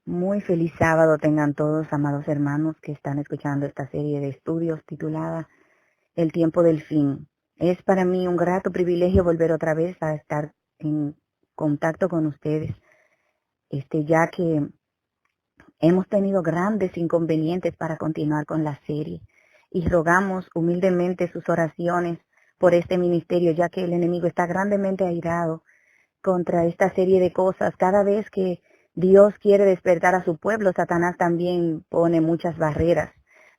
Muy feliz sábado tengan todos, amados hermanos, que están escuchando esta serie de estudios titulada El tiempo del fin. Es para mí un grato privilegio volver otra vez a estar en contacto con ustedes, ya que hemos tenido grandes inconvenientes para continuar con la serie y rogamos humildemente sus oraciones por este ministerio, ya que el enemigo está grandemente airado contra esta serie de cosas. Cada vez que Dios quiere despertar a su pueblo, Satanás también pone muchas barreras.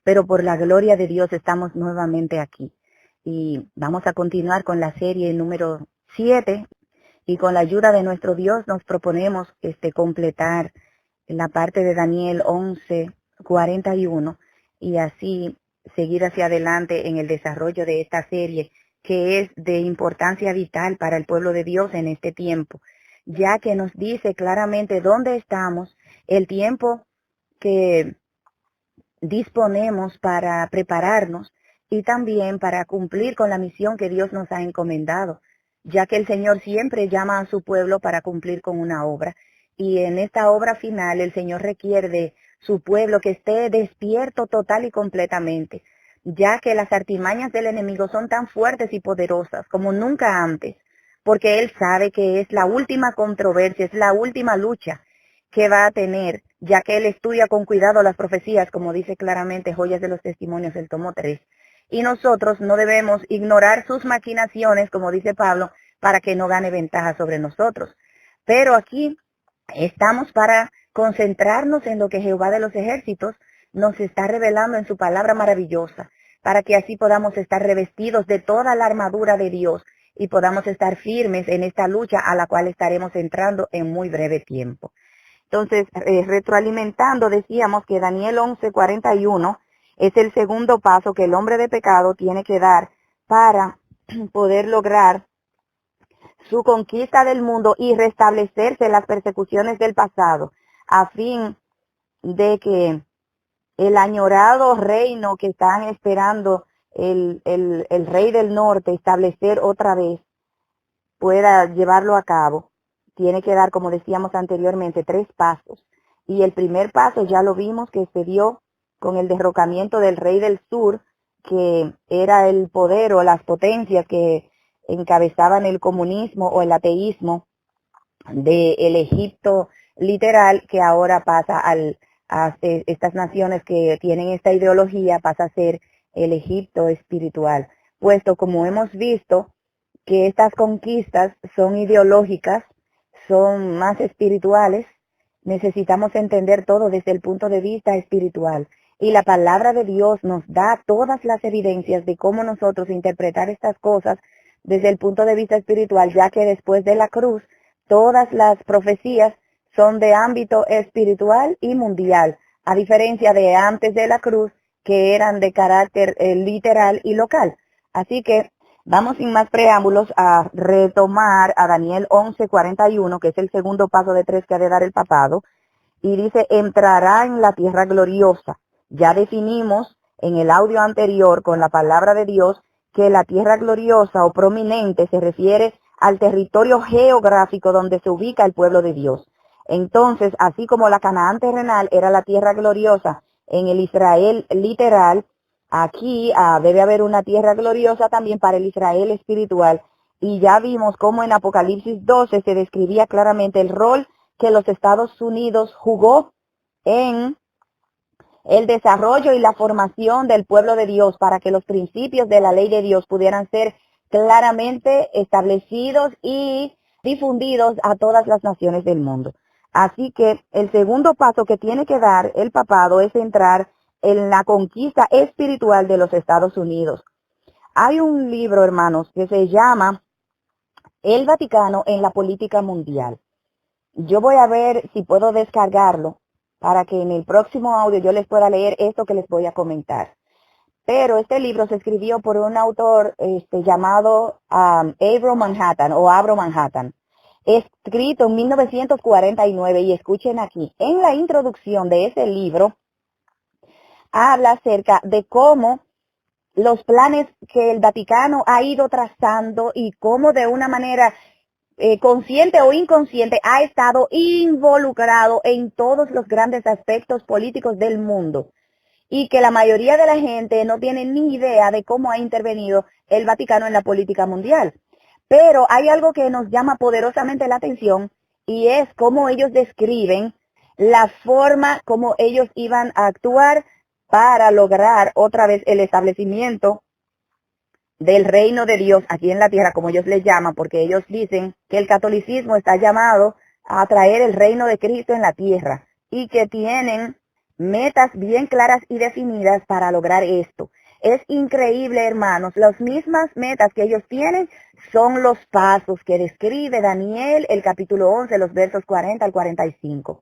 Pero por la gloria de Dios estamos nuevamente aquí. Y vamos a continuar con la serie número 7. Y con la ayuda de nuestro Dios nos proponemos completar la parte de Daniel 11:41 y así seguir hacia adelante en el desarrollo de esta serie, que es de importancia vital para el pueblo de Dios en este tiempo, ya que nos dice claramente dónde estamos, el tiempo que disponemos para prepararnos y también para cumplir con la misión que Dios nos ha encomendado, ya que el Señor siempre llama a su pueblo para cumplir con una obra. Y en esta obra final el Señor requiere de su pueblo que esté despierto total y completamente, ya que las artimañas del enemigo son tan fuertes y poderosas como nunca antes, porque Él sabe que es la última controversia, es la última lucha que va a tener, ya que él estudia con cuidado las profecías, como dice claramente Joyas de los Testimonios, el tomo 3. Y nosotros no debemos ignorar sus maquinaciones, como dice Pablo, para que no gane ventaja sobre nosotros. Pero aquí estamos para concentrarnos en lo que Jehová de los ejércitos nos está revelando en su palabra maravillosa, para que así podamos estar revestidos de toda la armadura de Dios y podamos estar firmes en esta lucha a la cual estaremos entrando en muy breve tiempo. Entonces, retroalimentando, decíamos que Daniel 11:41 es el segundo paso que el hombre de pecado tiene que dar para poder lograr su conquista del mundo y restablecerse las persecuciones del pasado, a fin de que el añorado reino que están esperando el rey del norte establecer otra vez pueda llevarlo a cabo. Tiene que dar, como decíamos anteriormente, 3 pasos. Y el primer paso ya lo vimos que se dio con el derrocamiento del rey del sur, que era el poder o las potencias que encabezaban el comunismo o el ateísmo del Egipto literal, que ahora pasa a estas naciones que tienen esta ideología, pasa a ser el Egipto espiritual. Puesto, como hemos visto, que estas conquistas son ideológicas, son más espirituales, necesitamos entender todo desde el punto de vista espiritual. Y la palabra de Dios nos da todas las evidencias de cómo nosotros interpretar estas cosas desde el punto de vista espiritual, ya que después de la cruz, todas las profecías son de ámbito espiritual y mundial, a diferencia de antes de la cruz, que eran de carácter literal y local. Así que vamos sin más preámbulos a retomar a Daniel 11:41, que es el segundo paso de 3 que ha de dar el papado, y dice, entrará en la tierra gloriosa. Ya definimos en el audio anterior con la palabra de Dios que la tierra gloriosa o prominente se refiere al territorio geográfico donde se ubica el pueblo de Dios. Entonces, así como la Canaán terrenal era la tierra gloriosa en el Israel literal, aquí debe haber una tierra gloriosa también para el Israel espiritual. Y ya vimos cómo en Apocalipsis 12 se describía claramente el rol que los Estados Unidos jugó en el desarrollo y la formación del pueblo de Dios para que los principios de la ley de Dios pudieran ser claramente establecidos y difundidos a todas las naciones del mundo. Así que el segundo paso que tiene que dar el papado es entrar en la conquista espiritual de los Estados Unidos. Hay un libro, hermanos, que se llama El Vaticano en la política mundial. Yo voy a ver si puedo descargarlo para que en el próximo audio yo les pueda leer esto que les voy a comentar. Pero este libro se escribió por un autor llamado Abro Manhattan o Abro Manhattan, escrito en 1949, y escuchen aquí, en la introducción de ese libro habla acerca de cómo los planes que el Vaticano ha ido trazando y cómo de una manera consciente o inconsciente, ha estado involucrado en todos los grandes aspectos políticos del mundo y que la mayoría de la gente no tiene ni idea de cómo ha intervenido el Vaticano en la política mundial. Pero hay algo que nos llama poderosamente la atención y es cómo ellos describen la forma como ellos iban a actuar para lograr otra vez el establecimiento del reino de Dios aquí en la tierra, como ellos le llaman, porque ellos dicen que el catolicismo está llamado a traer el reino de Cristo en la tierra y que tienen metas bien claras y definidas para lograr esto. Es increíble, hermanos, las mismas metas que ellos tienen son los pasos que describe Daniel, el capítulo 11, los versos 40 al 45.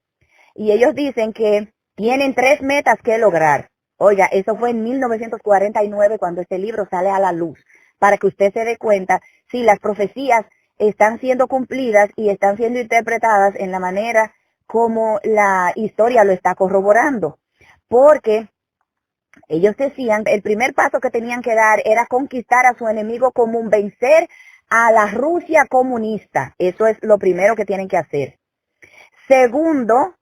Y ellos dicen que tienen 3 metas que lograr. Oiga, eso fue en 1949 cuando este libro sale a la luz, para que usted se dé cuenta si las profecías están siendo cumplidas y están siendo interpretadas en la manera como la historia lo está corroborando. Porque ellos decían que el primer paso que tenían que dar era conquistar a su enemigo común, vencer a la Rusia comunista. Eso es lo primero que tienen que hacer. Segundo,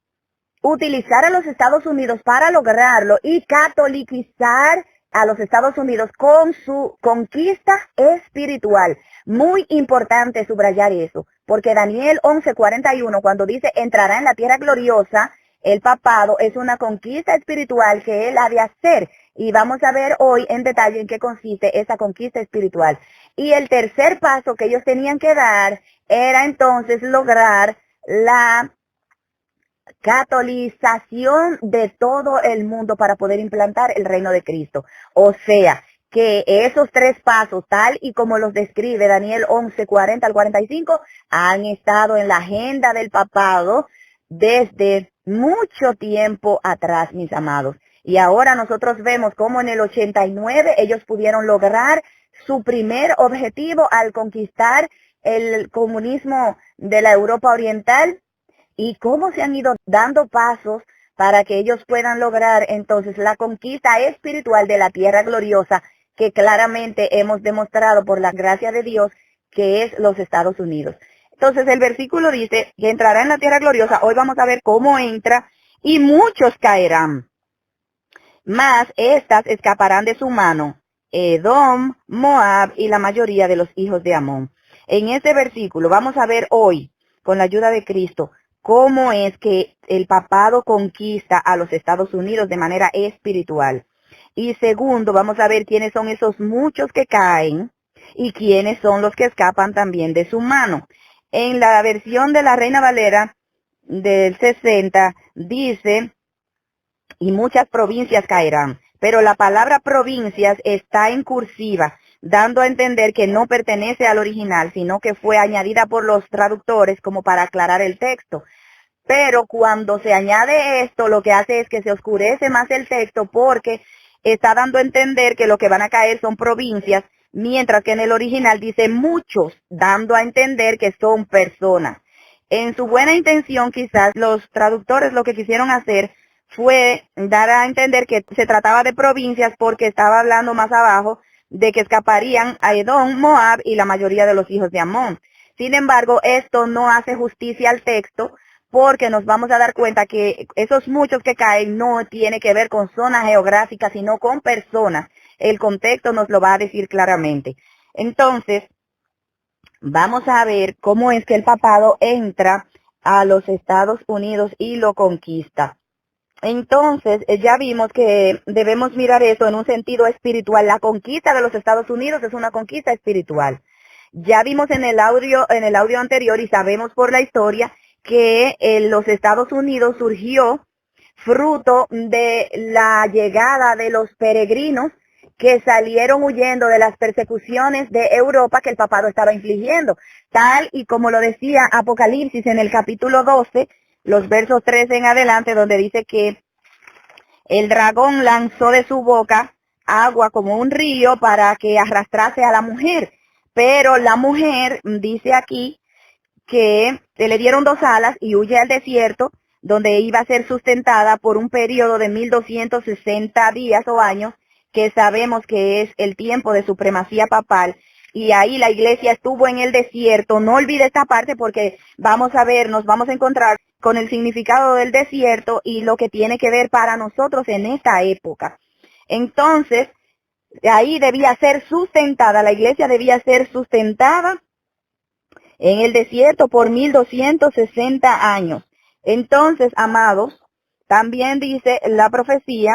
utilizar a los Estados Unidos para lograrlo y catolicizar a los Estados Unidos con su conquista espiritual. Muy importante subrayar eso, porque Daniel 11:41, cuando dice entrará en la tierra gloriosa, el papado es una conquista espiritual que él ha de hacer. Y vamos a ver hoy en detalle en qué consiste esa conquista espiritual. Y el tercer paso que ellos tenían que dar era entonces lograr la catolización de todo el mundo para poder implantar el reino de Cristo. O sea, que esos 3 pasos, tal y como los describe Daniel 11:40 al 45, han estado en la agenda del papado desde mucho tiempo atrás, mis amados. Y ahora nosotros vemos cómo en el 89 ellos pudieron lograr su primer objetivo al conquistar el comunismo de la Europa Oriental, y cómo se han ido dando pasos para que ellos puedan lograr entonces la conquista espiritual de la tierra gloriosa que claramente hemos demostrado por la gracia de Dios que es los Estados Unidos. Entonces el versículo dice que entrará en la tierra gloriosa. Hoy vamos a ver cómo entra y muchos caerán, mas estas escaparán de su mano, Edom, Moab y la mayoría de los hijos de Amón. En este versículo vamos a ver hoy, con la ayuda de Cristo, cómo es que el papado conquista a los Estados Unidos de manera espiritual. Y segundo, vamos a ver quiénes son esos muchos que caen y quiénes son los que escapan también de su mano. En la versión de la Reina Valera del 60 dice, y muchas provincias caerán, pero la palabra provincias está en cursiva, dando a entender que no pertenece al original, sino que fue añadida por los traductores como para aclarar el texto. Pero cuando se añade esto, lo que hace es que se oscurece más el texto porque está dando a entender que lo que van a caer son provincias, mientras que en el original dice muchos, dando a entender que son personas. En su buena intención, quizás los traductores lo que quisieron hacer fue dar a entender que se trataba de provincias porque estaba hablando más abajo de que escaparían a Edom, Moab y la mayoría de los hijos de Amón. Sin embargo, esto no hace justicia al texto porque nos vamos a dar cuenta que esos muchos que caen no tiene que ver con zonas geográficas, sino con personas. El contexto nos lo va a decir claramente. Entonces, vamos a ver cómo es que el papado entra a los Estados Unidos y lo conquista. Entonces, ya vimos que debemos mirar eso en un sentido espiritual. La conquista de los Estados Unidos es una conquista espiritual. Ya vimos en el audio anterior y sabemos por la historia que los Estados Unidos surgió fruto de la llegada de los peregrinos que salieron huyendo de las persecuciones de Europa que el papado estaba infligiendo, tal y como lo decía Apocalipsis en el capítulo 12, los versos 13 en adelante, donde dice que el dragón lanzó de su boca agua como un río para que arrastrase a la mujer, pero la mujer dice aquí que se le dieron 2 alas y huye al desierto, donde iba a ser sustentada por un periodo de 1260 días o años, que sabemos que es el tiempo de supremacía papal, y ahí la iglesia estuvo en el desierto. No olvide esta parte porque vamos a ver, nos vamos a encontrar con el significado del desierto y lo que tiene que ver para nosotros en esta época. Entonces, ahí debía ser sustentada, la iglesia debía ser sustentada en el desierto por 1260 años. Entonces, amados, también dice la profecía,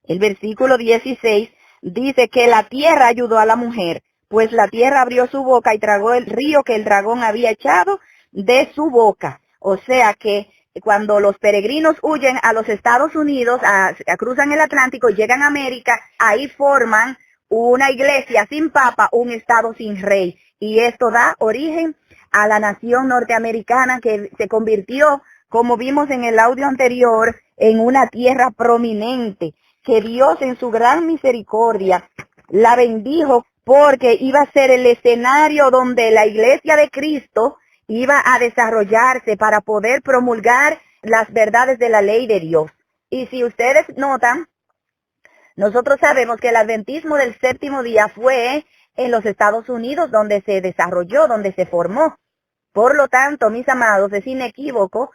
el versículo 16, dice que la tierra ayudó a la mujer, pues la tierra abrió su boca y tragó el río que el dragón había echado de su boca. O sea que cuando los peregrinos huyen a los Estados Unidos, cruzan el Atlántico y llegan a América, ahí forman una iglesia sin papa, un estado sin rey. Y esto da origen a la nación norteamericana que se convirtió, como vimos en el audio anterior, en una tierra prominente, que Dios en su gran misericordia la bendijo porque iba a ser el escenario donde la iglesia de Cristo iba a desarrollarse para poder promulgar las verdades de la ley de Dios. Y si ustedes notan, nosotros sabemos que el adventismo del séptimo día fue en los Estados Unidos donde se desarrolló, donde se formó. Por lo tanto, mis amados, es inequívoco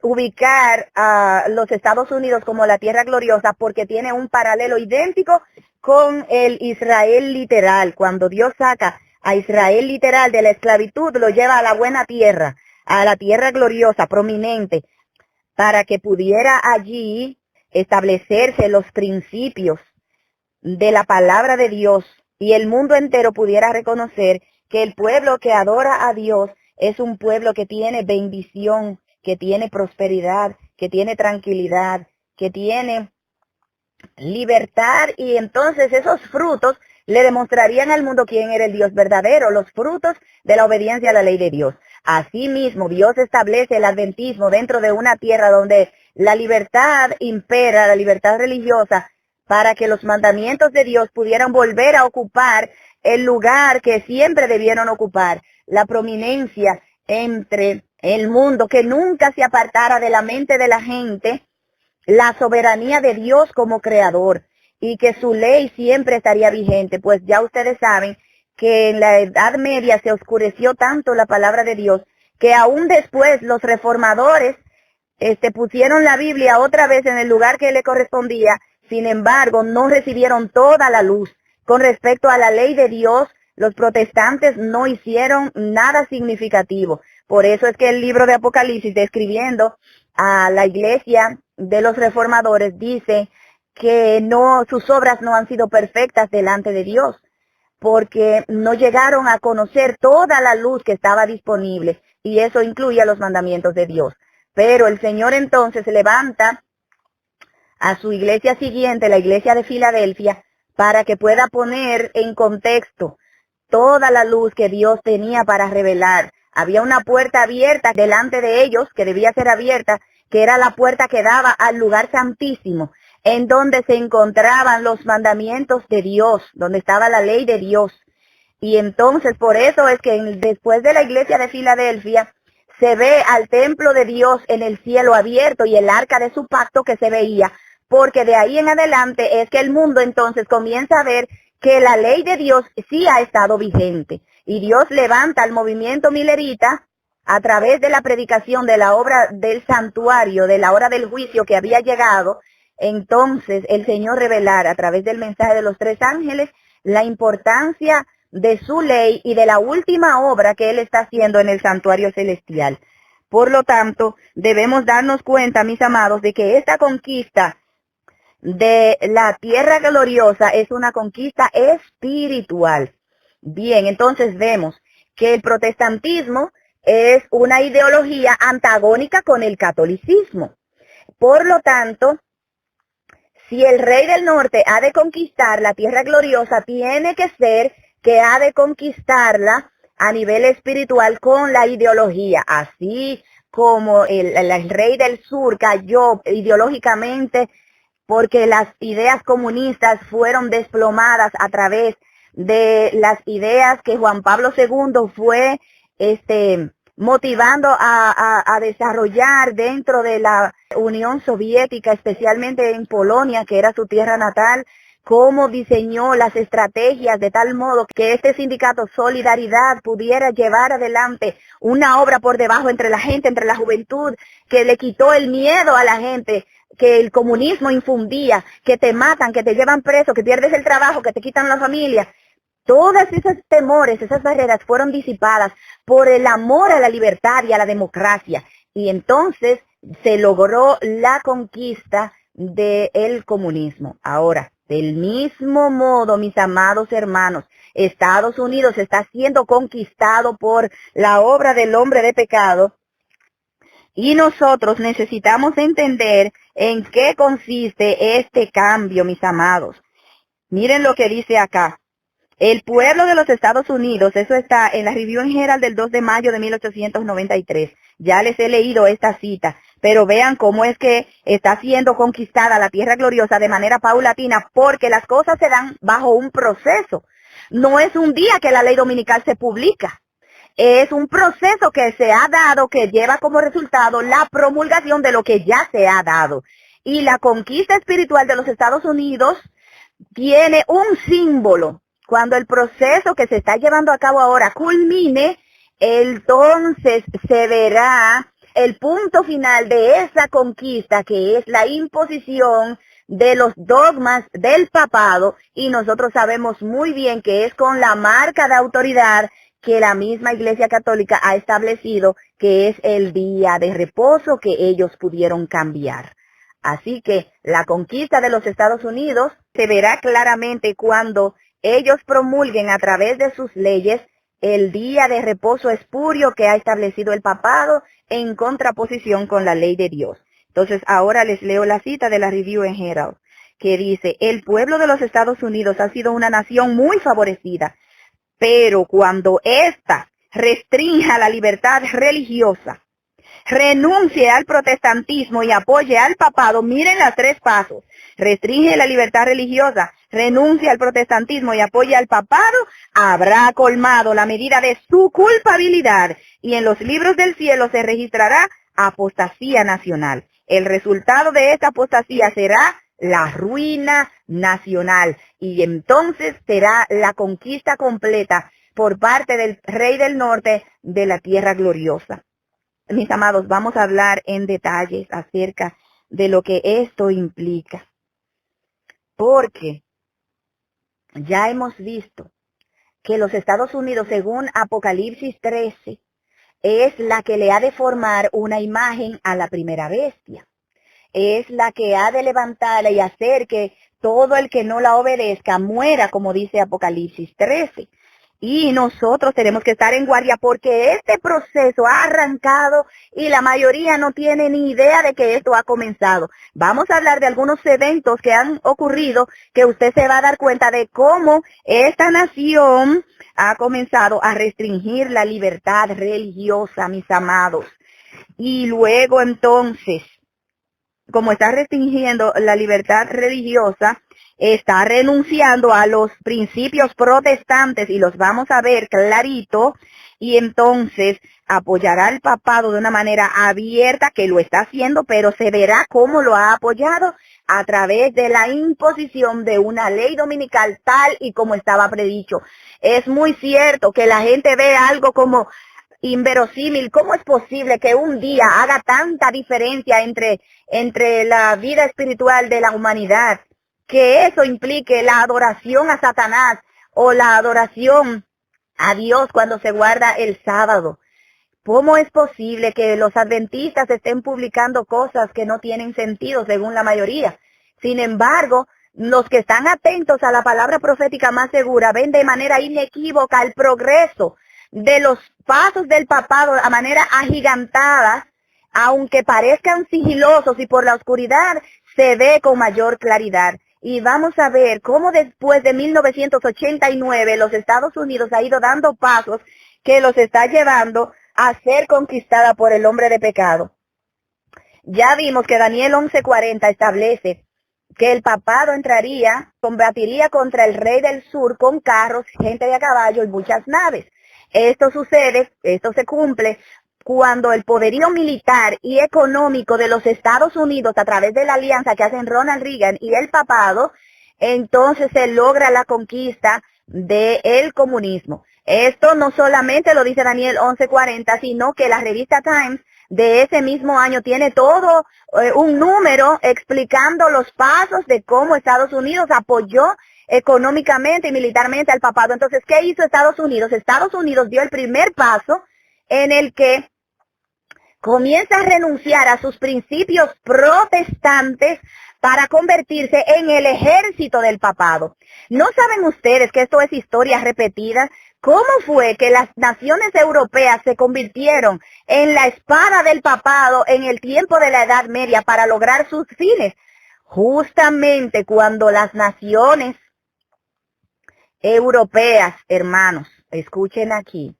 ubicar a los Estados Unidos como la tierra gloriosa porque tiene un paralelo idéntico con el Israel literal. Cuando Dios saca a Israel literal de la esclavitud, lo lleva a la buena tierra, a la tierra gloriosa, prominente, para que pudiera allí establecerse los principios de la palabra de Dios y el mundo entero pudiera reconocer que el pueblo que adora a Dios es un pueblo que tiene bendición, que tiene prosperidad, que tiene tranquilidad, que tiene libertad, y entonces esos frutos le demostrarían al mundo quién era el Dios verdadero, los frutos de la obediencia a la ley de Dios. Asimismo, Dios establece el adventismo dentro de una tierra donde la libertad impera, la libertad religiosa, para que los mandamientos de Dios pudieran volver a ocupar el lugar que siempre debieron ocupar, la prominencia entre el mundo, que nunca se apartara de la mente de la gente la soberanía de Dios como creador y que su ley siempre estaría vigente, pues ya ustedes saben que en la Edad Media se oscureció tanto la palabra de Dios que aún después los reformadores pusieron la Biblia otra vez en el lugar que le correspondía. Sin embargo, no recibieron toda la luz. Con respecto a la ley de Dios, los protestantes no hicieron nada significativo. Por eso es que el libro de Apocalipsis, describiendo a la iglesia de los reformadores, dice que sus obras no han sido perfectas delante de Dios, porque no llegaron a conocer toda la luz que estaba disponible, y eso incluye los mandamientos de Dios. Pero el Señor entonces levanta a su iglesia siguiente, la iglesia de Filadelfia, para que pueda poner en contexto toda la luz que Dios tenía para revelar. Había una puerta abierta delante de ellos, que debía ser abierta, que era la puerta que daba al lugar santísimo, en donde se encontraban los mandamientos de Dios, donde estaba la ley de Dios. Y entonces por eso es que después de la iglesia de Filadelfia, se ve al templo de Dios en el cielo abierto y el arca de su pacto que se veía, porque de ahí en adelante es que el mundo entonces comienza a ver que la ley de Dios sí ha estado vigente. Y Dios levanta al movimiento milerita a través de la predicación de la obra del santuario, de la hora del juicio que había llegado. Entonces el Señor revelar a través del mensaje de los 3 ángeles la importancia de su ley y de la última obra que Él está haciendo en el santuario celestial. Por lo tanto, debemos darnos cuenta, mis amados, de que esta conquista de la tierra gloriosa es una conquista espiritual. Bien, entonces vemos que el protestantismo es una ideología antagónica con el catolicismo. Por lo tanto, si el rey del norte ha de conquistar la tierra gloriosa, tiene que ser que ha de conquistarla a nivel espiritual con la ideología, así como el rey del sur cayó ideológicamente porque las ideas comunistas fueron desplomadas a través de las ideas que Juan Pablo II fue motivando a desarrollar dentro de la Unión Soviética, especialmente en Polonia, que era su tierra natal. cómo diseñó las estrategias de tal modo que este sindicato Solidaridad pudiera llevar adelante una obra por debajo entre la gente, entre la juventud, que le quitó el miedo a la gente que el comunismo infundía, que te matan, que te llevan preso, que pierdes el trabajo, que te quitan la familia. Todas esos temores, esas barreras fueron disipadas por el amor a la libertad y a la democracia. Y entonces se logró la conquista del comunismo. Ahora, del mismo modo, mis amados hermanos, Estados Unidos está siendo conquistado por la obra del hombre de pecado. Y nosotros necesitamos entender en qué consiste este cambio, mis amados. Miren lo que dice acá. El pueblo de los Estados Unidos, eso está en la Review and Herald del 2 de mayo de 1893. Ya les he leído esta cita, pero vean cómo es que está siendo conquistada la tierra gloriosa de manera paulatina, porque las cosas se dan bajo un proceso. No es un día que la ley dominical se publica. Es un proceso que se ha dado, que lleva como resultado la promulgación de lo que ya se ha dado. Y la conquista espiritual de los Estados Unidos tiene un símbolo. Cuando el proceso que se está llevando a cabo ahora culmine, entonces se verá el punto final de esa conquista, que es la imposición de los dogmas del papado, y nosotros sabemos muy bien que es con la marca de autoridad que la misma Iglesia Católica ha establecido, que es el día de reposo que ellos pudieron cambiar. Así que la conquista de los Estados Unidos se verá claramente cuando ellos promulguen a través de sus leyes el día de reposo espurio que ha establecido el papado en contraposición con la ley de Dios. Entonces ahora les leo la cita de la Review and Herald, que dice: el pueblo de los Estados Unidos ha sido una nación muy favorecida, pero cuando ésta restrinja la libertad religiosa, renuncie al protestantismo y apoye al papado, miren los 3 pasos: restringe la libertad religiosa, renuncia al protestantismo y apoya al papado, habrá colmado la medida de su culpabilidad y en los libros del cielo se registrará apostasía nacional. El resultado de esta apostasía será la ruina nacional y entonces será la conquista completa por parte del rey del norte de la tierra gloriosa. Mis amados, vamos a hablar en detalles acerca de lo que esto implica, porque ya hemos visto que los Estados Unidos, según Apocalipsis 13, es la que le ha de formar una imagen a la primera bestia. Es la que ha de levantarla y hacer que todo el que no la obedezca muera, como dice Apocalipsis 13. Y nosotros tenemos que estar en guardia porque este proceso ha arrancado y la mayoría no tiene ni idea de que esto ha comenzado. Vamos a hablar de algunos eventos que han ocurrido que usted se va a dar cuenta de cómo esta nación ha comenzado a restringir la libertad religiosa, mis amados. Y luego entonces, como está restringiendo la libertad religiosa, está renunciando a los principios protestantes y los vamos a ver clarito, y entonces apoyará al papado de una manera abierta, que lo está haciendo, pero se verá cómo lo ha apoyado a través de la imposición de una ley dominical tal y como estaba predicho. Es muy cierto que la gente ve algo como inverosímil. ¿Cómo es posible que un día haga tanta diferencia entre la vida espiritual de la humanidad? Que eso implique la adoración a Satanás o la adoración a Dios cuando se guarda el sábado. ¿Cómo es posible que los adventistas estén publicando cosas que no tienen sentido según la mayoría? Sin embargo, los que están atentos a la palabra profética más segura ven de manera inequívoca el progreso de los pasos del papado a manera agigantada, aunque parezcan sigilosos y por la oscuridad se ve con mayor claridad. Y vamos a ver cómo después de 1989 los Estados Unidos ha ido dando pasos que los está llevando a ser conquistada por el hombre de pecado. Ya vimos que Daniel 11:40 establece que el papado entraría, combatiría contra el rey del sur con carros, gente de a caballo y muchas naves. Esto sucede, esto se cumple cuando el poderío militar y económico de los Estados Unidos, a través de la alianza que hacen Ronald Reagan y el papado, entonces se logra la conquista del comunismo. Esto no solamente lo dice Daniel 11:40, sino que la revista Times de ese mismo año tiene todo un número explicando los pasos de cómo Estados Unidos apoyó económicamente y militarmente al papado. Entonces, ¿qué hizo Estados Unidos? Estados Unidos dio el primer paso en el que comienza a renunciar a sus principios protestantes para convertirse en el ejército del papado. ¿No saben ustedes que esto es historia repetida? ¿Cómo fue que las naciones europeas se convirtieron en la espada del papado en el tiempo de la Edad Media para lograr sus fines? Justamente cuando las naciones europeas, hermanos, escuchen aquí,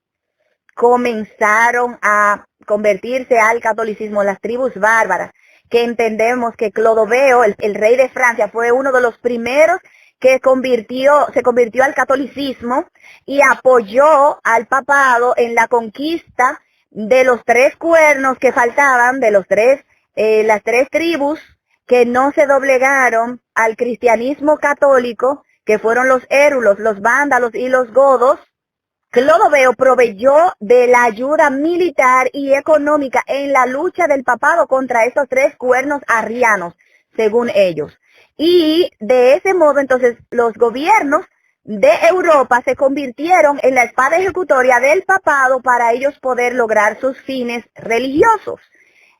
comenzaron a convertirse al catolicismo, las tribus bárbaras, que entendemos que Clodoveo, el rey de Francia, fue uno de los primeros que se convirtió al catolicismo y apoyó al papado en la conquista de los 3 cuernos que faltaban, de las 3 tribus que no se doblegaron al cristianismo católico, que fueron los érulos, los vándalos y los godos. Clodoveo proveyó de la ayuda militar y económica en la lucha del papado contra estos 3 cuernos arrianos, según ellos. Y de ese modo, entonces, los gobiernos de Europa se convirtieron en la espada ejecutoria del papado para ellos poder lograr sus fines religiosos.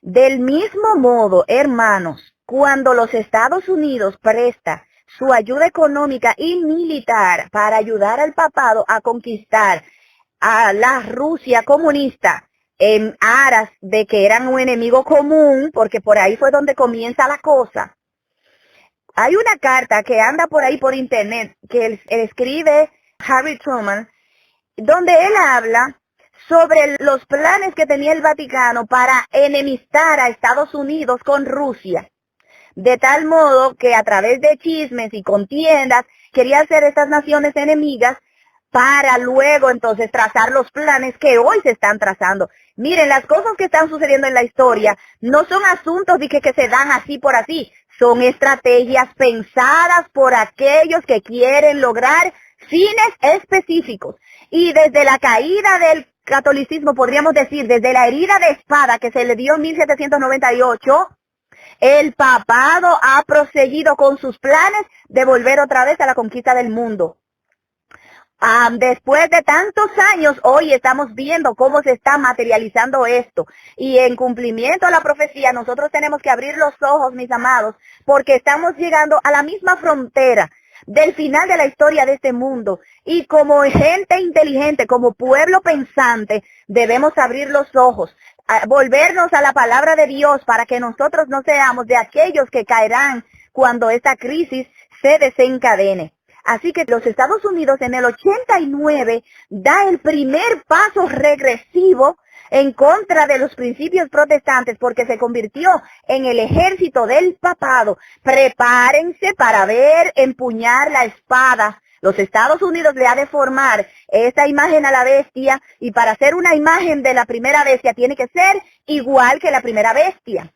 Del mismo modo, hermanos, cuando los Estados Unidos presta su ayuda económica y militar para ayudar al papado a conquistar a la Rusia comunista en aras de que eran un enemigo común, porque por ahí fue donde comienza la cosa. Hay una carta que anda por ahí por internet que él escribe Harry Truman, donde él habla sobre los planes que tenía el Vaticano para enemistar a Estados Unidos con Rusia. De tal modo que a través de chismes y contiendas quería hacer estas naciones enemigas para luego entonces trazar los planes que hoy se están trazando. Miren, las cosas que están sucediendo en la historia no son asuntos de que se dan así por así, son estrategias pensadas por aquellos que quieren lograr fines específicos. Y desde la caída del catolicismo, podríamos decir, desde la herida de espada que se le dio en 1798, el papado ha proseguido con sus planes de volver otra vez a la conquista del mundo. Después de tantos años, hoy estamos viendo cómo se está materializando esto. Y en cumplimiento a la profecía, nosotros tenemos que abrir los ojos, mis amados, porque estamos llegando a la misma frontera del final de la historia de este mundo. Y como gente inteligente, como pueblo pensante, debemos abrir los ojos, volvernos a la palabra de Dios para que nosotros no seamos de aquellos que caerán cuando esta crisis se desencadene. Así que los Estados Unidos en el 89 da el primer paso regresivo en contra de los principios protestantes porque se convirtió en el ejército del papado. Prepárense para ver empuñar la espada. Los Estados Unidos le ha de formar esta imagen a la bestia y para hacer una imagen de la primera bestia tiene que ser igual que la primera bestia.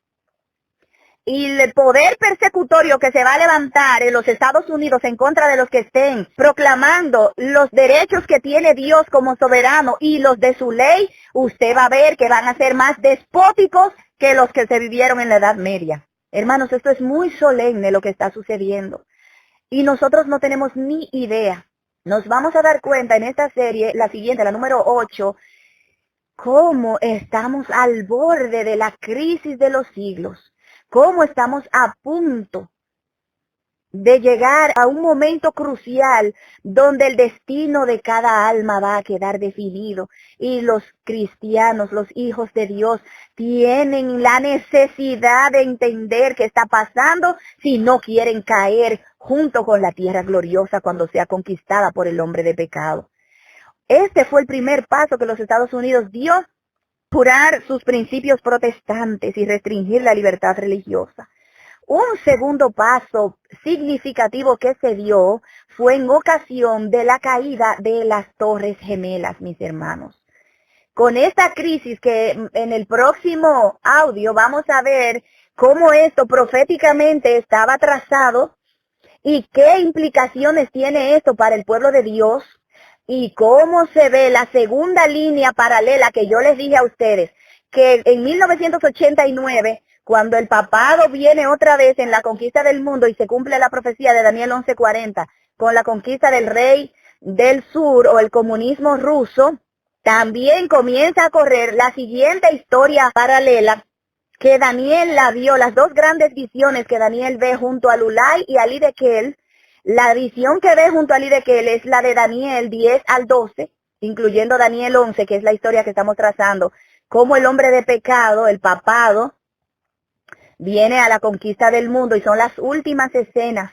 Y el poder persecutorio que se va a levantar en los Estados Unidos en contra de los que estén proclamando los derechos que tiene Dios como soberano y los de su ley, usted va a ver que van a ser más despóticos que los que se vivieron en la Edad Media. Hermanos, esto es muy solemne lo que está sucediendo. Y nosotros no tenemos ni idea. Nos vamos a dar cuenta en esta serie, la siguiente, la número 8, cómo estamos al borde de la crisis de los siglos. Cómo estamos a punto de llegar a un momento crucial donde el destino de cada alma va a quedar definido y los cristianos, los hijos de Dios, tienen la necesidad de entender qué está pasando si no quieren caer junto con la tierra gloriosa cuando sea conquistada por el hombre de pecado. Este fue el primer paso que los Estados Unidos dio, jurar sus principios protestantes y restringir la libertad religiosa. Un segundo paso significativo que se dio fue en ocasión de la caída de las Torres Gemelas, mis hermanos. Con esta crisis que en el próximo audio vamos a ver cómo esto proféticamente estaba trazado ¿Y qué implicaciones tiene esto para el pueblo de Dios? ¿Y cómo se ve la segunda línea paralela que yo les dije a ustedes? Que en 1989, cuando el papado viene otra vez en la conquista del mundo y se cumple la profecía de Daniel 11:40, con la conquista del rey del sur o el comunismo ruso, también comienza a correr la siguiente historia paralela que Daniel la vio, las dos grandes visiones que Daniel ve junto a Lulay y a Lidekel. La visión que ve junto a Lidekel es la de Daniel 10 al 12, incluyendo Daniel 11, que es la historia que estamos trazando, cómo el hombre de pecado, el papado, viene a la conquista del mundo y son las últimas escenas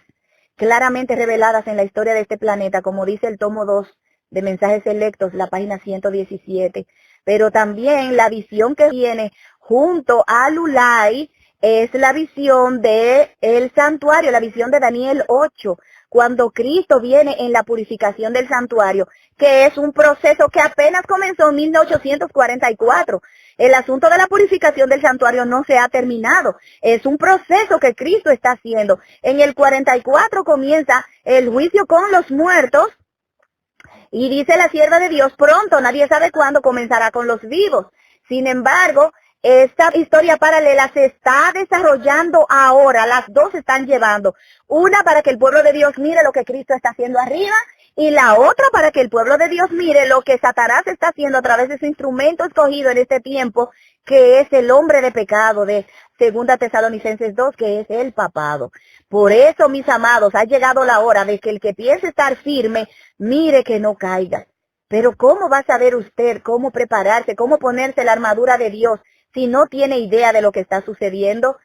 claramente reveladas en la historia de este planeta, como dice el tomo 2 de Mensajes Selectos, la página 117. Pero también la visión que viene junto a Lulay es la visión de el santuario, la visión de Daniel 8, cuando Cristo viene en la purificación del santuario, que es un proceso que apenas comenzó en 1844. El asunto de la purificación del santuario no se ha terminado. Es un proceso que Cristo está haciendo. En el 44 comienza el juicio con los muertos, y dice la sierva de Dios, pronto, nadie sabe cuándo, comenzará con los vivos. Sin embargo, esta historia paralela se está desarrollando ahora, las dos se están llevando. Una para que el pueblo de Dios mire lo que Cristo está haciendo arriba, y la otra para que el pueblo de Dios mire lo que Satanás está haciendo a través de su instrumento escogido en este tiempo, que es el hombre de pecado de 2 Tesalonicenses 2, que es el papado. Por eso, mis amados, ha llegado la hora de que el que piense estar firme, mire que no caiga. Pero ¿cómo va a saber usted cómo prepararse, cómo ponerse la armadura de Dios si no tiene idea de lo que está sucediendo?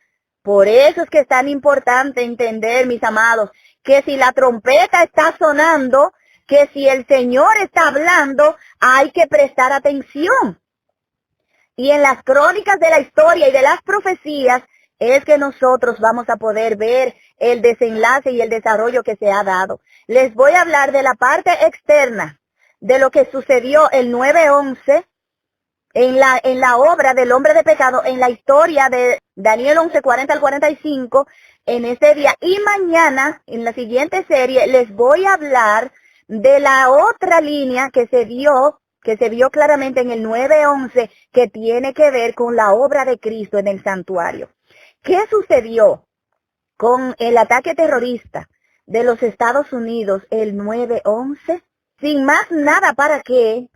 Por eso es que es tan importante entender, mis amados, que si la trompeta está sonando, que si el Señor está hablando, hay que prestar atención. Y en las crónicas de la historia y de las profecías es que nosotros vamos a poder ver el desenlace y el desarrollo que se ha dado. Les voy a hablar de la parte externa, de lo que sucedió el 9/11 en la obra del hombre de pecado, en la historia de Daniel 11:40 al 45, en ese día. Y mañana, en la siguiente serie, les voy a hablar de la otra línea que se vio claramente en el 9/11, que tiene que ver con la obra de Cristo en el santuario. ¿Qué sucedió con el ataque terrorista de los Estados Unidos el 9/11? Sin más nada, para que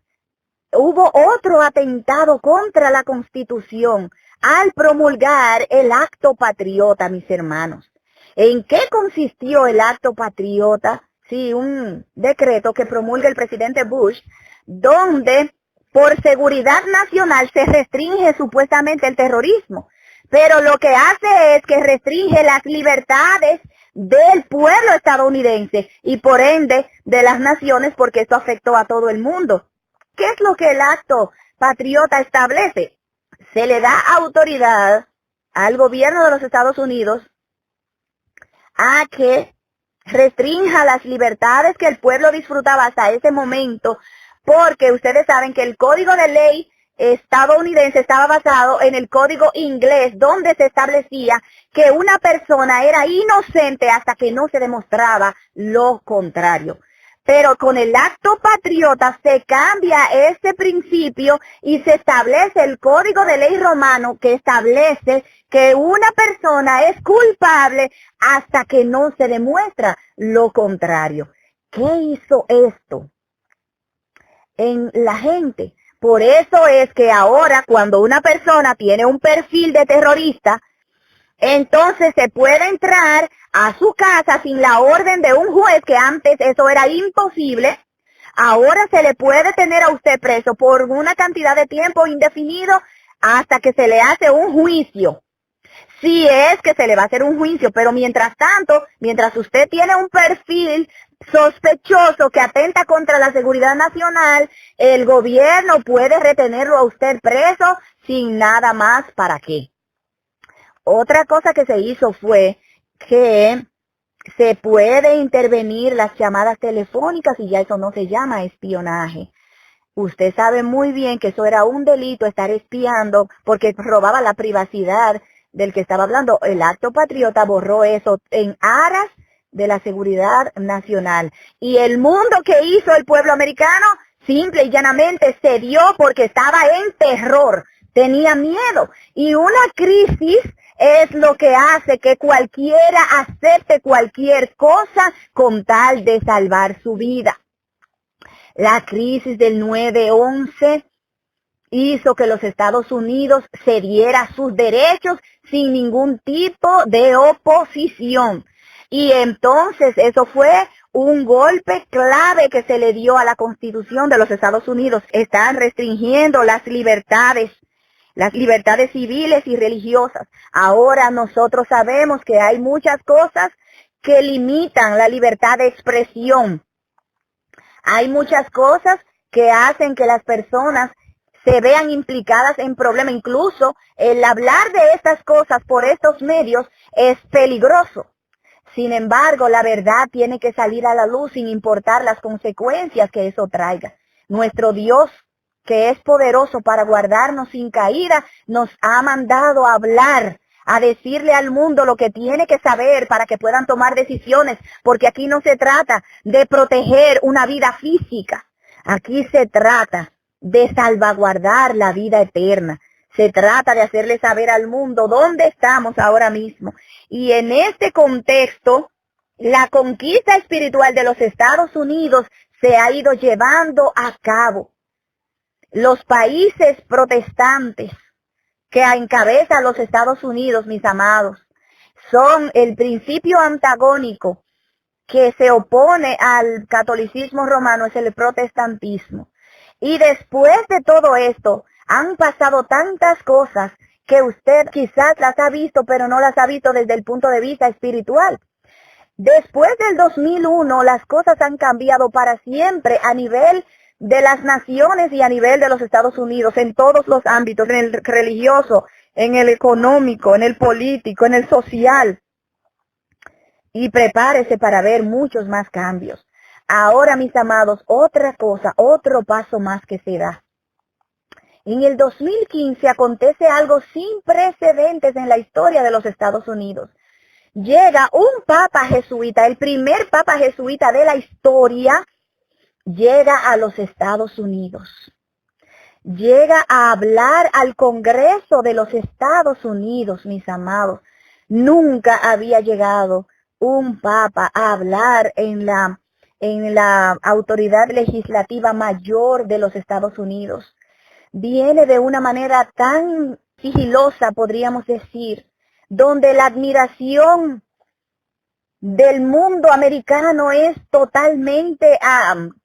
hubo otro atentado contra la Constitución al promulgar el acto patriota, mis hermanos. ¿En qué consistió el acto patriota? Sí, un decreto que promulga el presidente Bush, donde por seguridad nacional se restringe supuestamente el terrorismo, pero lo que hace es que restringe las libertades del pueblo estadounidense y por ende de las naciones, porque esto afectó a todo el mundo. ¿Qué es lo que el acto patriota establece? Se le da autoridad al gobierno de los Estados Unidos a que restrinja las libertades que el pueblo disfrutaba hasta ese momento, porque ustedes saben que el código de ley estadounidense estaba basado en el código inglés, donde se establecía que una persona era inocente hasta que no se demostraba lo contrario. Pero con el acto patriota se cambia ese principio y se establece el código de ley romano, que establece que una persona es culpable hasta que no se demuestra lo contrario. ¿Qué hizo esto en la gente? Por eso es que ahora, cuando una persona tiene un perfil de terrorista, entonces se puede entrar a su casa sin la orden de un juez, que antes eso era imposible. Ahora se le puede tener a usted preso por una cantidad de tiempo indefinido hasta que se le hace un juicio. Si es que se le va a hacer un juicio, pero mientras tanto, mientras usted tiene un perfil sospechoso que atenta contra la seguridad nacional, el gobierno puede retenerlo a usted preso sin nada más. ¿Para qué? Otra cosa que se hizo fue que se puede intervenir las llamadas telefónicas y ya eso no se llama espionaje. Usted sabe muy bien que eso era un delito, estar espiando, porque robaba la privacidad del que estaba hablando. El acto patriota borró eso en aras de la seguridad nacional. Y el mundo que hizo el pueblo americano, simple y llanamente cedió porque estaba en terror, tenía miedo. Y una crisis es lo que hace que cualquiera acepte cualquier cosa con tal de salvar su vida. La crisis del 9/11 hizo que los Estados Unidos cediera sus derechos sin ningún tipo de oposición. Y entonces eso fue un golpe clave que se le dio a la Constitución de los Estados Unidos. Están restringiendo las libertades civiles y religiosas. Ahora nosotros sabemos que hay muchas cosas que limitan la libertad de expresión. Hay muchas cosas que hacen que las personas se vean implicadas en problemas. Incluso el hablar de estas cosas por estos medios es peligroso. Sin embargo, la verdad tiene que salir a la luz sin importar las consecuencias que eso traiga. Nuestro Dios, que es poderoso para guardarnos sin caída, nos ha mandado a hablar, a decirle al mundo lo que tiene que saber para que puedan tomar decisiones, porque aquí no se trata de proteger una vida física, aquí se trata de salvaguardar la vida eterna. Se trata de hacerle saber al mundo dónde estamos ahora mismo. Y en este contexto, la conquista espiritual de los Estados Unidos se ha ido llevando a cabo. Los países protestantes que encabezan los Estados Unidos, mis amados, son el principio antagónico que se opone al catolicismo romano, es el protestantismo. Y después de todo esto, han pasado tantas cosas que usted quizás las ha visto, pero no las ha visto desde el punto de vista espiritual. Después del 2001, las cosas han cambiado para siempre a nivel de las naciones y a nivel de los Estados Unidos, en todos los ámbitos, en el religioso, en el económico, en el político, en el social. Y prepárese para ver muchos más cambios. Ahora, mis amados, otra cosa, otro paso más que se da. En el 2015 acontece algo sin precedentes en la historia de los Estados Unidos. Llega un papa jesuita, el primer papa jesuita de la historia, llega a los Estados Unidos. Llega a hablar al Congreso de los Estados Unidos, mis amados. Nunca había llegado un papa a hablar en la autoridad legislativa mayor de los Estados Unidos. Viene de una manera tan sigilosa, podríamos decir, donde la admiración del mundo americano es totalmente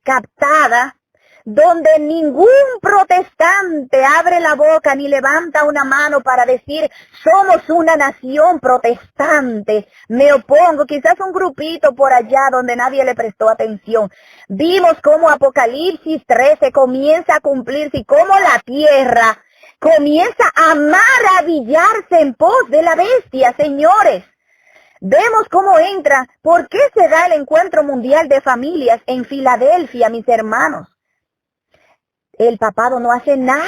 captada, donde ningún protestante abre la boca ni levanta una mano para decir, somos una nación protestante, me opongo, quizás un grupito por allá donde nadie le prestó atención. Vimos cómo Apocalipsis 13 comienza a cumplirse y cómo la tierra comienza a maravillarse en pos de la bestia, señores. Vemos cómo entra, ¿por qué se da el encuentro mundial de familias en Filadelfia, mis hermanos? El papado no hace nada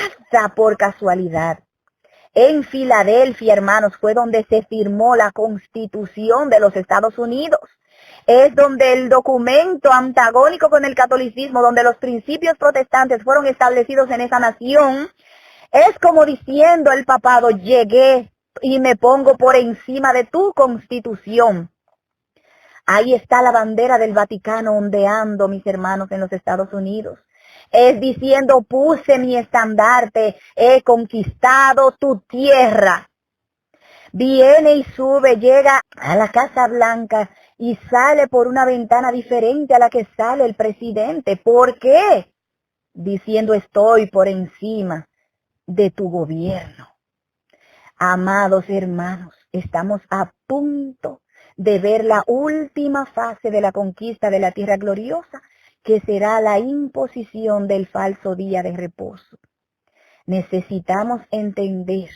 por casualidad. En Filadelfia, hermanos, fue donde se firmó la Constitución de los Estados Unidos. Es donde el documento antagónico con el catolicismo, donde los principios protestantes fueron establecidos en esa nación. Es como diciendo el papado, llegué y me pongo por encima de tu Constitución. Ahí está la bandera del Vaticano ondeando, mis hermanos, en los Estados Unidos. Es diciendo, puse mi estandarte, he conquistado tu tierra. Viene y sube, llega a la Casa Blanca y sale por una ventana diferente a la que sale el presidente. ¿Por qué? Diciendo, estoy por encima de tu gobierno. Amados hermanos, estamos a punto de ver la última fase de la conquista de la tierra gloriosa, que será la imposición del falso día de reposo. Necesitamos entender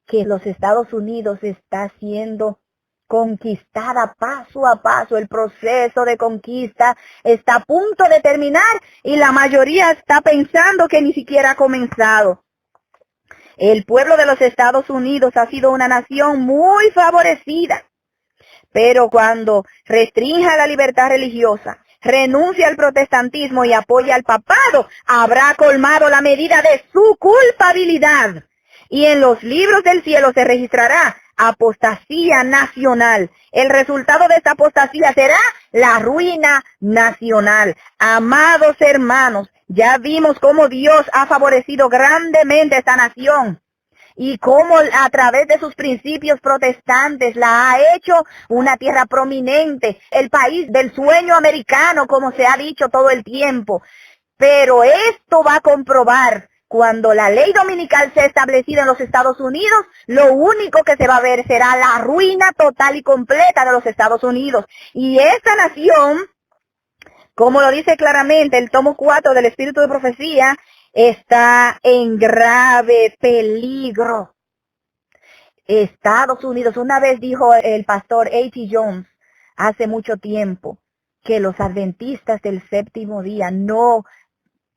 que los Estados Unidos está siendo conquistada paso a paso. El proceso de conquista está a punto de terminar y la mayoría está pensando que ni siquiera ha comenzado. El pueblo de los Estados Unidos ha sido una nación muy favorecida, Pero cuando restrinja la libertad religiosa, renuncia al protestantismo y apoya al papado, habrá colmado la medida de su culpabilidad. Y en los libros del cielo se registrará apostasía nacional. El resultado de esta apostasía será la ruina nacional. Amados hermanos, ya vimos cómo Dios ha favorecido grandemente a esta nación y cómo a través de sus principios protestantes la ha hecho una tierra prominente, el país del sueño americano, como se ha dicho todo el tiempo. Pero esto va a comprobar cuando la ley dominical sea establecida en los Estados Unidos, lo único que se va a ver será la ruina total y completa de los Estados Unidos. Y esta nación, como lo dice claramente el tomo 4 del Espíritu de Profecía, está en grave peligro. Estados Unidos, una vez dijo el pastor A.T. Jones, hace mucho tiempo, que los adventistas del séptimo día no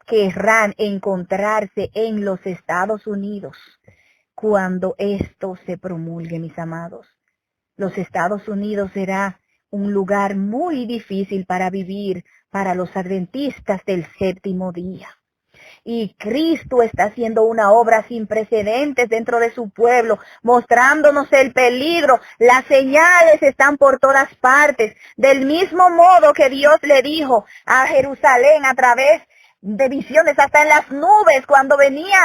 querrán encontrarse en los Estados Unidos cuando esto se promulgue, mis amados. Los Estados Unidos será un lugar muy difícil para vivir para los adventistas del séptimo día. Y Cristo está haciendo una obra sin precedentes dentro de su pueblo, mostrándonos el peligro. Las señales están por todas partes. Del mismo modo que Dios le dijo a Jerusalén a través de visiones, hasta en las nubes, cuando venía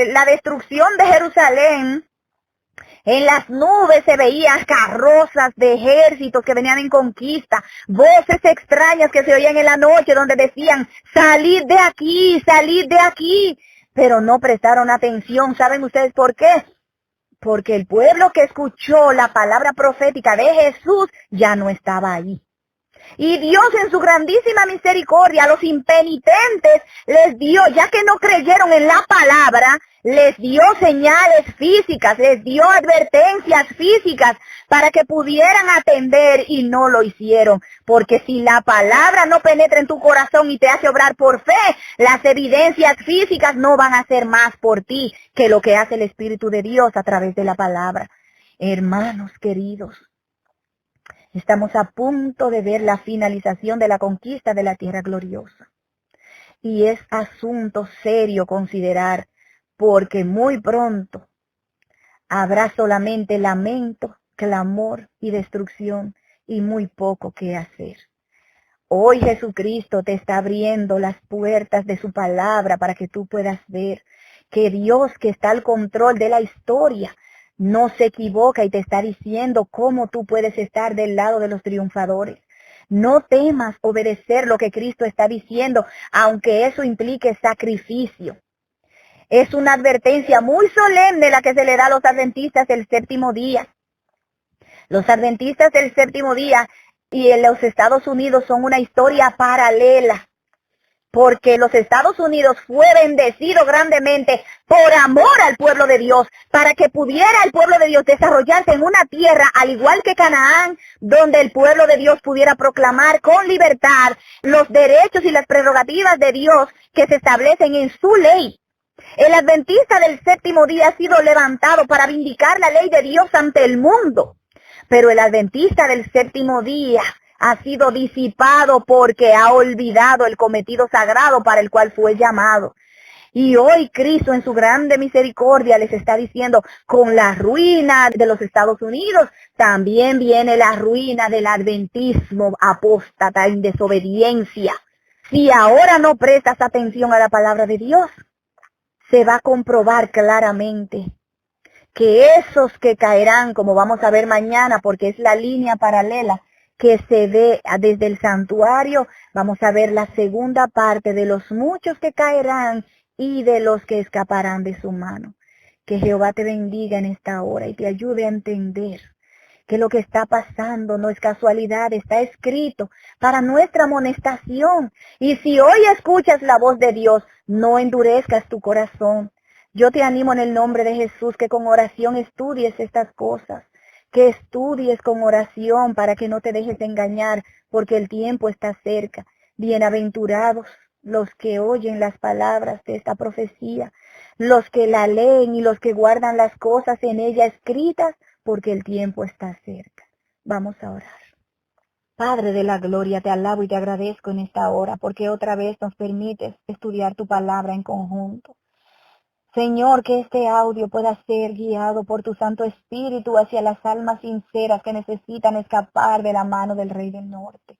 la destrucción de Jerusalén, en las nubes se veían carrozas de ejércitos que venían en conquista, voces extrañas que se oían en la noche donde decían, salid de aquí, pero no prestaron atención. ¿Saben ustedes por qué? Porque el pueblo que escuchó la palabra profética de Jesús ya no estaba ahí. Y Dios en su grandísima misericordia a los impenitentes les dio, ya que no creyeron en la palabra, les dio señales físicas, les dio advertencias físicas para que pudieran atender y no lo hicieron. Porque si la palabra no penetra en tu corazón y te hace obrar por fe, las evidencias físicas no van a hacer más por ti que lo que hace el Espíritu de Dios a través de la palabra. Hermanos queridos, estamos a punto de ver la finalización de la conquista de la tierra gloriosa. Y es asunto serio considerar, porque muy pronto habrá solamente lamento, clamor y destrucción y muy poco que hacer. Hoy Jesucristo te está abriendo las puertas de su palabra para que tú puedas ver que Dios, que está al control de la historia, no se equivoca y te está diciendo cómo tú puedes estar del lado de los triunfadores. No temas obedecer lo que Cristo está diciendo, aunque eso implique sacrificio. Es una advertencia muy solemne la que se le da a los adventistas del séptimo día. Los adventistas del séptimo día y en los Estados Unidos son una historia paralela. Porque los Estados Unidos fue bendecido grandemente por amor al pueblo de Dios, para que pudiera el pueblo de Dios desarrollarse en una tierra al igual que Canaán, donde el pueblo de Dios pudiera proclamar con libertad los derechos y las prerrogativas de Dios que se establecen en su ley. El adventista del séptimo día ha sido levantado para vindicar la ley de Dios ante el mundo, pero el adventista del séptimo día ha sido disipado porque ha olvidado el cometido sagrado para el cual fue llamado. Y hoy Cristo en su grande misericordia les está diciendo, con la ruina de los Estados Unidos, también viene la ruina del adventismo apóstata en desobediencia. Si ahora no prestas atención a la palabra de Dios, se va a comprobar claramente que esos que caerán, como vamos a ver mañana, porque es la línea paralela que se ve desde el santuario, vamos a ver la segunda parte de los muchos que caerán y de los que escaparán de su mano. Que Jehová te bendiga en esta hora y te ayude a entender que lo que está pasando no es casualidad, está escrito para nuestra amonestación. Y si hoy escuchas la voz de Dios, no endurezcas tu corazón. Yo te animo en el nombre de Jesús que con oración estudies estas cosas, que estudies con oración para que no te dejes engañar, porque el tiempo está cerca. Bienaventurados los que oyen las palabras de esta profecía, los que la leen y los que guardan las cosas en ella escritas, porque el tiempo está cerca. Vamos a orar. Padre de la gloria, te alabo y te agradezco en esta hora porque otra vez nos permites estudiar tu palabra en conjunto. Señor, que este audio pueda ser guiado por tu Santo Espíritu hacia las almas sinceras que necesitan escapar de la mano del Rey del Norte.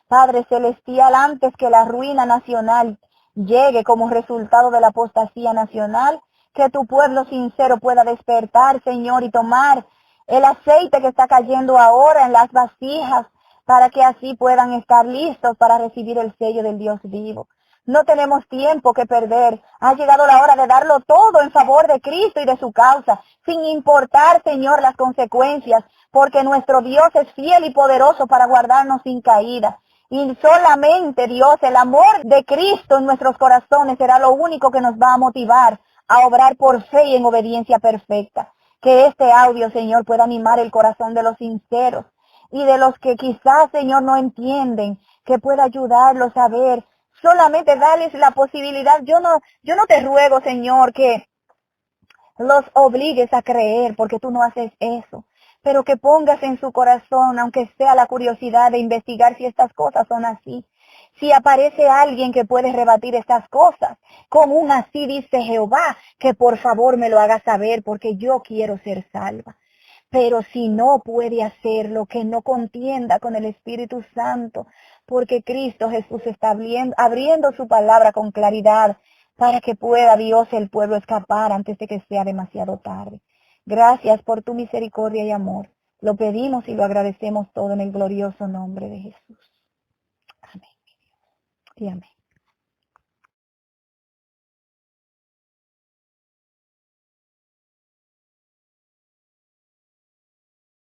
Padre Celestial, antes que la ruina nacional llegue como resultado de la apostasía nacional, que tu pueblo sincero pueda despertar, Señor, y tomar el aceite que está cayendo ahora en las vasijas, para que así puedan estar listos para recibir el sello del Dios vivo. No tenemos tiempo que perder. Ha llegado la hora de darlo todo en favor de Cristo y de su causa, sin importar, Señor, las consecuencias, porque nuestro Dios es fiel y poderoso para guardarnos sin caída. Y solamente, Dios, el amor de Cristo en nuestros corazones será lo único que nos va a motivar a obrar por fe y en obediencia perfecta. Que este audio, Señor, pueda animar el corazón de los sinceros y de los que quizás, Señor, no entienden, que pueda ayudarlos a ver. Solamente darles la posibilidad. Yo no te ruego, Señor, que los obligues a creer, porque tú no haces eso, pero que pongas en su corazón, aunque sea la curiosidad de investigar si estas cosas son así. Si aparece alguien que puede rebatir estas cosas, con un así dice Jehová, que por favor me lo haga saber, porque yo quiero ser salva. Pero si no puede hacerlo, que no contienda con el Espíritu Santo, porque Cristo Jesús está abriendo su palabra con claridad, para que pueda Dios el pueblo escapar antes de que sea demasiado tarde. Gracias por tu misericordia y amor. Lo pedimos y lo agradecemos todo en el glorioso nombre de Jesús. Amén. Y amén.